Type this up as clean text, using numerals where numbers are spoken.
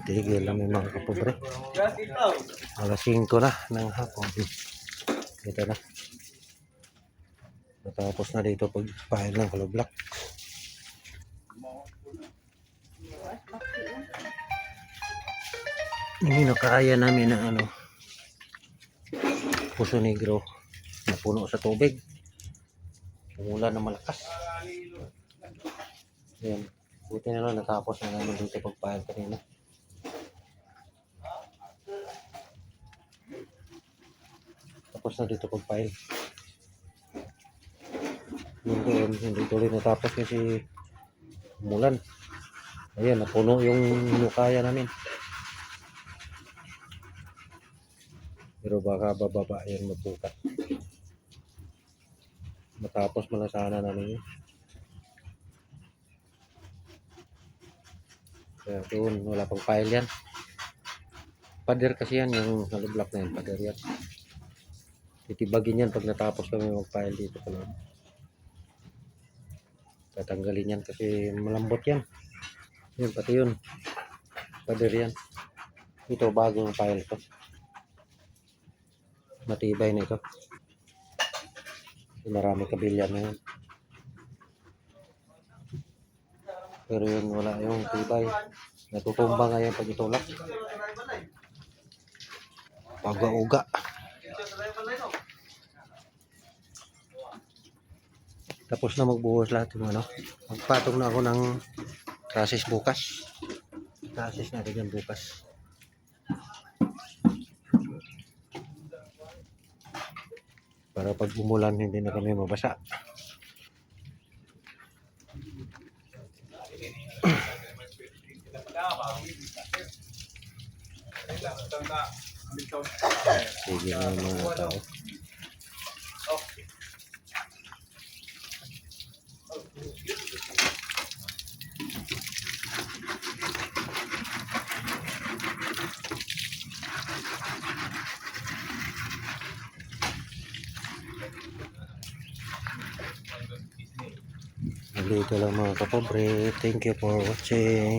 Tigil lang yung mga kapobre. Alas 5 na ng hapon. Ito na. Natapos na dito pagpahil ng kalablak. Hindi na kaya namin na Puso Negro na puno sa tubig. Umulan na malakas. Ayan. Buti na lang natapos na namin dito pagpahil kanina. Tapos na dito pagpahil. Hindi tuloy natapos kasi umulan. Ayan, napuno yung nukaya namin. Pero baka bababa yan magbukas. Matapos mo na sana namin yun. Kaya doon, wala pang file yan. Pader kasi yan, yung nalublock na yan, pader yan. Titibagin yan pag natapos kami mag-file dito pala. Tatanggalin yan kasi malambot yan. Yun, pati yun. Pader yan. Ito, bagong file to. Matibay na ito. Marami kabilyan na yun. Pero yun, wala yung tibay. Natutumba ngayon pag itulak. Pag-uga. Tapos na magbuhos lahat yung Magpatong na ako ng trusses bukas. Trusses natin yan bukas. Para pag umulan hindi na kami mabasa. Sige na mga tao. Dito lang mga kapobre. Thank you for watching.